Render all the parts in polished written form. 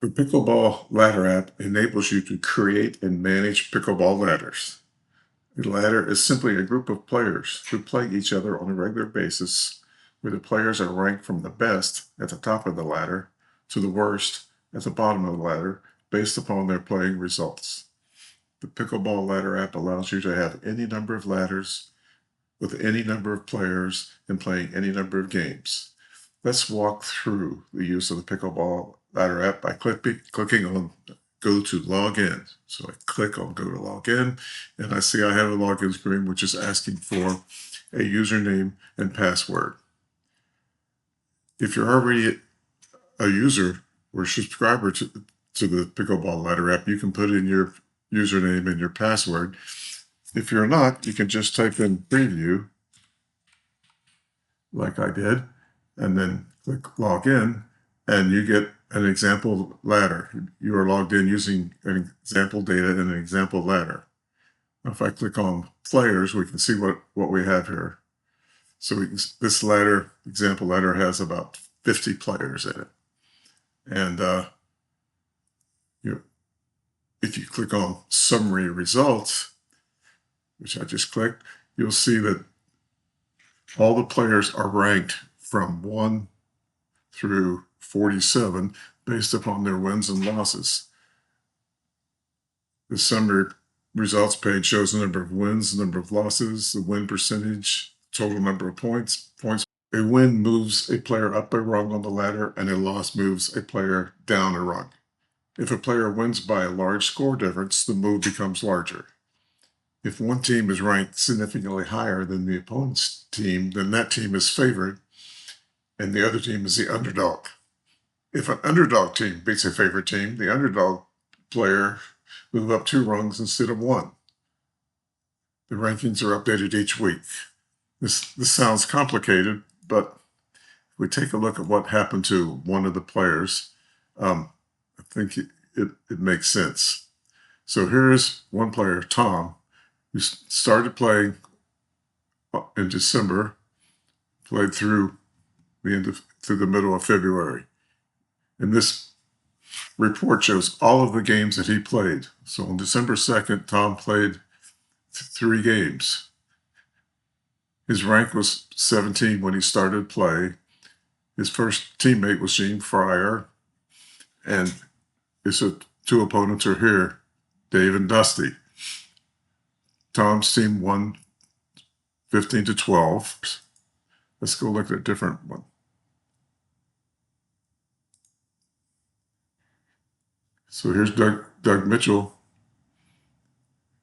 The Pickleball Ladder App enables you to create and manage pickleball ladders. A ladder is simply a group of players who play each other on a regular basis, where the players are ranked from the best at the top of the ladder to the worst at the bottom of the ladder based upon their playing results. The Pickleball Ladder App allows you to have any number of ladders with any number of players and playing any number of games. Let's walk through the use of the Pickleball Ladder App by clicking on Go to Log In. So I click on Go to Log In, and I see I have a login screen which is asking for a username and password. If you're already a user or subscriber to the Pickleball Ladder App, you can put in your username and your password. If you're not, you can just type in preview like I did, and then click log in, and you get an example ladder. You are logged in using an example data and an example ladder. Now, if I click on players, we can see what we have here. So this ladder, example ladder, has about 50 players in it. And if you click on summary results, which I just clicked, you'll see that all the players are ranked from 1 through 47 based upon their wins and losses. The summary results page shows the number of wins, the number of losses, the win percentage, total number of points. A win moves a player up a rung on the ladder, and a loss moves a player down a rung. If a player wins by a large score difference, the move becomes larger. If one team is ranked significantly higher than the opponent's team, then that team is favored, and the other team is the underdog. If an underdog team beats a favorite team, the underdog player move up 2 rungs instead of 1. The rankings are updated each week. This sounds complicated, but if we take a look at what happened to one of the players, I think it makes sense. So here's one player, Tom, who started playing in December, played through the middle of February. And this report shows all of the games that he played. So on December 2nd, Tom played 3 games. His rank was 17 when he started play. His first teammate was Gene Fryer, and his 2 opponents are here, Dave and Dusty. Tom's team won 15-12. Let's go look at a different one. So here's Doug Mitchell.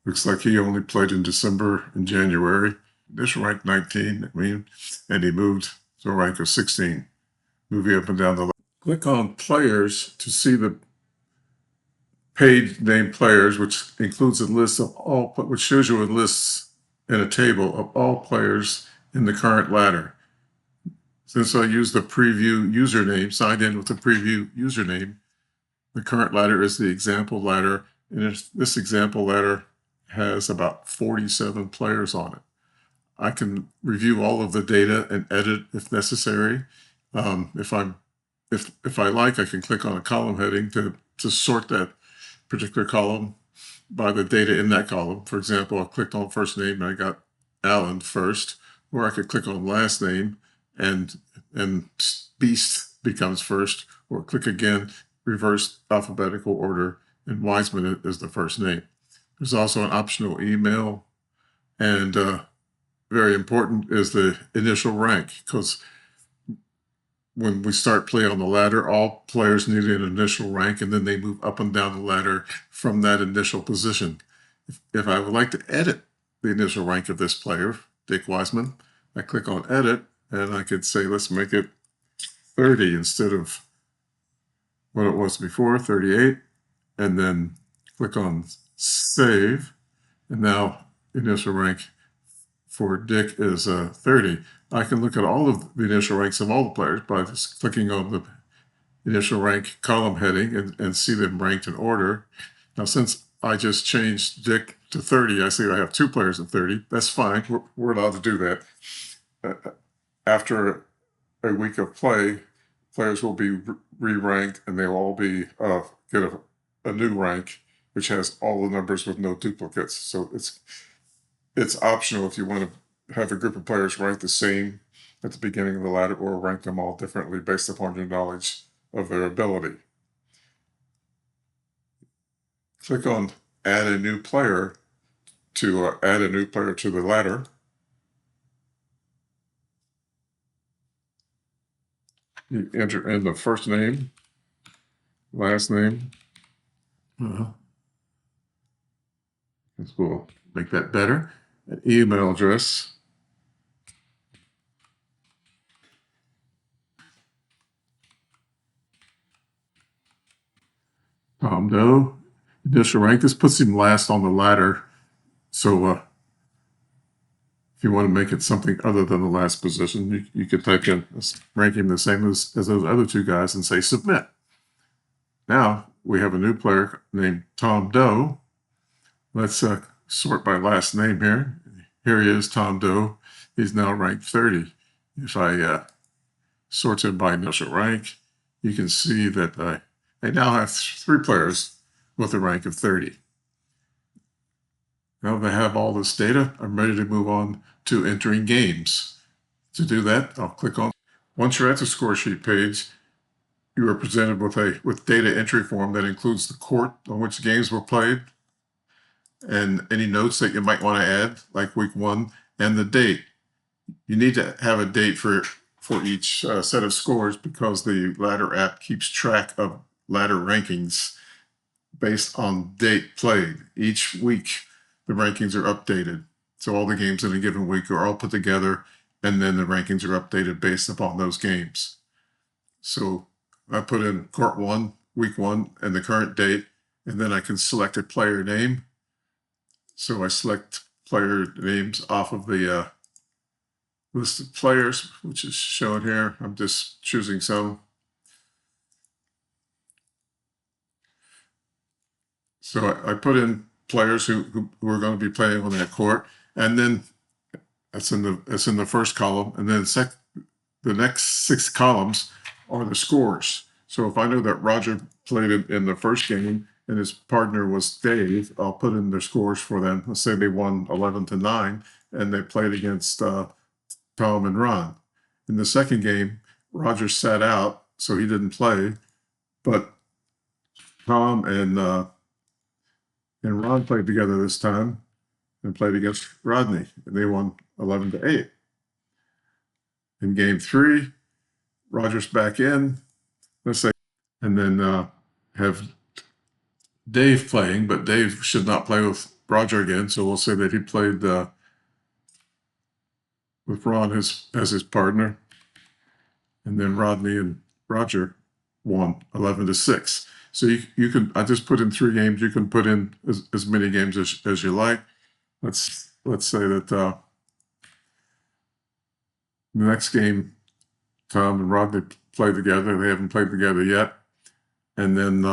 Looks like he only played in December and January. This ranked 19, and he moved to a rank of 16, moving up and down the line. Click on players to see the paid named players, which includes a list of all, which shows you a list in a table of all players in the current ladder. Since I used the preview username, signed in with the preview username, the current ladder is the example ladder, and this example ladder has about 47 players on it. I can review all of the data and edit if necessary. If I like, I can click on a column heading to sort that particular column by the data in that column. For example, I clicked on first name and I got Alan first, or I could click on last name and Beast becomes first, or click again, reverse alphabetical order, and Wiseman is the first name. There's also an optional email, and very important is the initial rank, because when we start play on the ladder, all players need an initial rank, and then they move up and down the ladder from that initial position. If I would like to edit the initial rank of this player, Dick Wiseman, I click on edit, and I could say, let's make it 30 instead of what it was before, 38, and then click on save, and now initial rank for Dick is 30. I can look at all of the initial ranks of all the players by just clicking on the initial rank column heading and see them ranked in order. Now, since I just changed Dick to 30, I see I have 2 players at 30. That's fine. We're allowed to do that. After a week of play, players will be re-ranked, and they will all be get a new rank, which has all the numbers with no duplicates. So it's optional if you want to have a group of players rank the same at the beginning of the ladder, or rank them all differently based upon your knowledge of their ability. Click on Add a New Player to add a new player to the ladder. You enter in the first name, last name. We'll make that better. An email address. Tom Doe. Initial rank. This puts him last on the ladder. So if you want to make it something other than the last position, you could type in rank him the same as those other two guys and say submit. Now we have a new player named Tom Doe. Let's sort by last name here. Here he is, Tom Doe. He's now ranked 30. If I sort him by initial rank, you can see that I now have 3 players with a rank of 30. Now that I have all this data, I'm ready to move on to entering games. To do that, I'll click on. Once you're at the score sheet page, you are presented with data entry form that includes the court on which games were played, and any notes that you might want to add, like week 1, and the date. You need to have a date for each set of scores, because the Ladder app keeps track of ladder rankings based on date played. Each week, the rankings are updated. So all the games in a given week are all put together, and then the rankings are updated based upon those games. So I put in court 1, week 1, and the current date, and then I can select a player name. So I select player names off of the list of players, which is shown here. I'm just choosing some. So I put in players who are going to be playing on that court, and then that's in the first column, and then the next 6 columns are the scores. So if I know that Roger played in the first game and his partner was Dave, I'll put in their scores for them. Let's say they won 11-9, and they played against Tom and Ron. In the second game, Roger sat out, so he didn't play, but Tom and Ron played together this time and played against Rodney, and they won 11-8. In game 3, Roger's back in, let's say, and then have Dave playing, but Dave should not play with Roger again, so we'll say that he played with Ron as his partner, and then Rodney and Roger won 11-6. So you can, I just put in 3 games. You can put in as many games as you like. Let's say that the next game, Tom and Rodney play together. They haven't played together yet. And then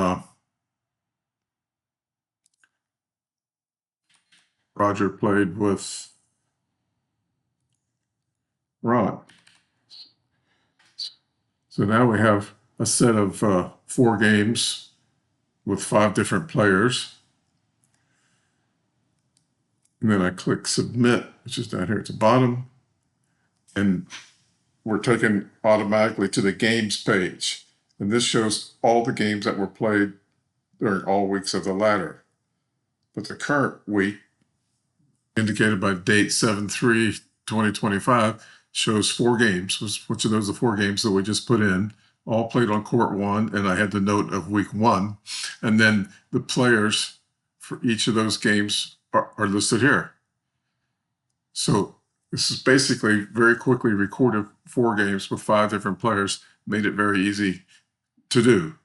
Roger played with Ron. So now we have a set of 4 games with 5 different players. And then I click submit, which is down here at the bottom. And we're taken automatically to the games page. And this shows all the games that were played during all weeks of the ladder. But the current week, indicated by date 7/3/2025, shows 4 games, which of those are 4 games that we just put in, all played on court 1, and I had the note of week 1. And then the players for each of those games are listed here. So this is basically very quickly recorded 4 games with 5 different players, made it very easy to do.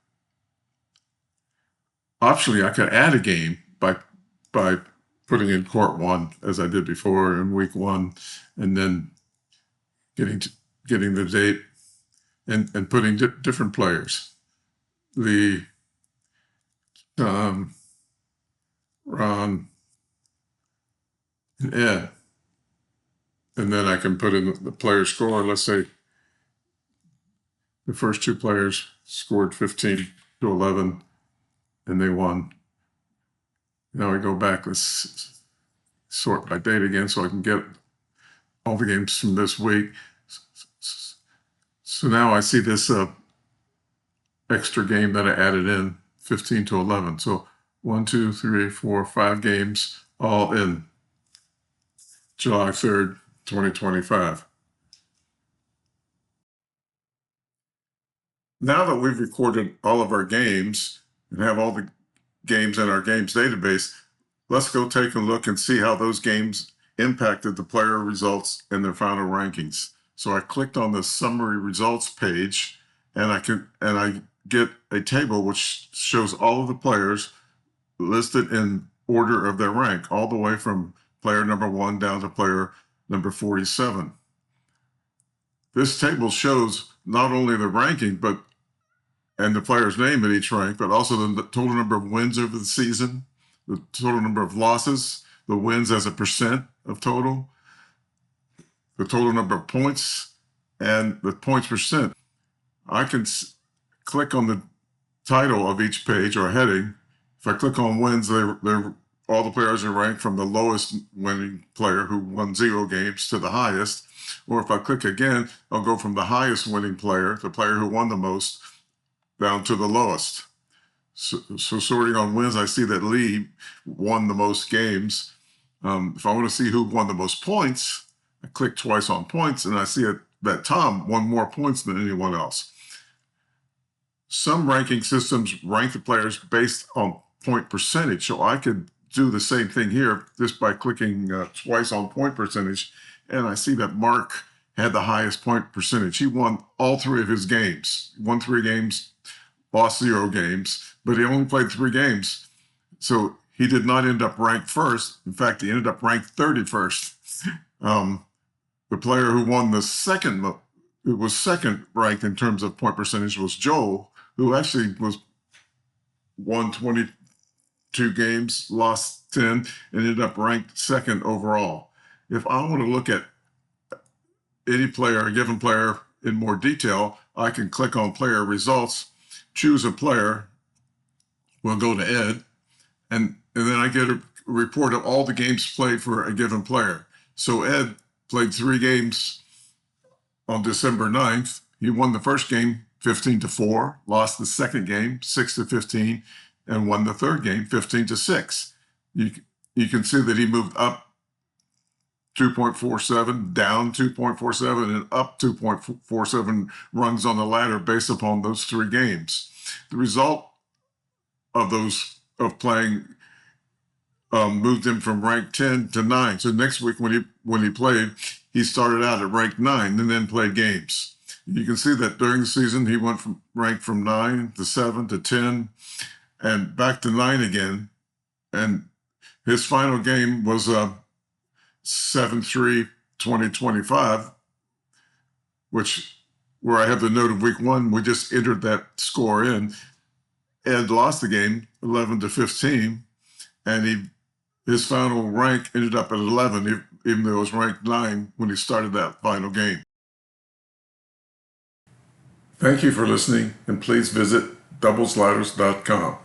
Optionally, I could add a game by putting in court 1, as I did before in week 1, and then getting the date and putting different players. The Ron, and Ed. And then I can put in the player score. Let's say The first two players scored 15 to 11, and they won. Now we go back. Let's sort by date again so I can get all the games from this week. So now I see this extra game that I added in, 15 to 11. So 1, 2, 3, 4, 5 games all in July 3rd, 2025. Now that we've recorded all of our games and have all the games in our games database, let's go take a look and see how those games impacted the player results and their final rankings. So I clicked on the summary results page, and I get a table which shows all of the players listed in order of their rank, all the way from player number 1 down to player number 47. This table shows not only the ranking and the player's name at each rank, but also the total number of wins over the season, the total number of losses, the wins as a percent of total, the total number of points, and the points percent. I can click on the title of each page or heading. If I click on wins, all the players are ranked from the lowest winning player who won 0 games to the highest. Or if I click again, I'll go from the highest winning player, the player who won the most, down to the lowest. So sorting on wins, I see that Lee won the most games. If I want to see who won the most points, I click twice on points, and I see that Tom won more points than anyone else. Some ranking systems rank the players based on point percentage, so I could do the same thing here just by clicking twice on point percentage, and I see that Mark had the highest point percentage. He won all 3 of his games. He won 3 games, lost 0 games, but he only played 3 games. So he did not end up ranked first. In fact, he ended up ranked 31st. The player who won who was second ranked in terms of point percentage was Joel, who actually won 22 games, lost 10, and ended up ranked second overall. If I want to look at any player, a given player in more detail, I can click on player results, choose a player. We'll go to Ed, and then I get a report of all the games played for a given player. So Ed played 3 games on December 9th. He won the first game 15 to 4, lost the second game 6 to 15, and won the third game 15 to 6. You can see that he moved up 2.47, down 2.47, and up 2.47 rungs on the ladder based upon those 3 games. The result of playing moved him from rank 10 to 9. So next week when he played, he started out at rank 9 and then played games. You can see that during the season he went from rank from 9 to 7 to 10 and back to 9 again. And his final game was 7-3-2025, where I have the note of week 1, we just entered that score in. Ed lost the game 11 to 15, and his final rank ended up at 11, even though it was ranked 9 when he started that final game. Thank you for listening, and please visit doublesladders.com.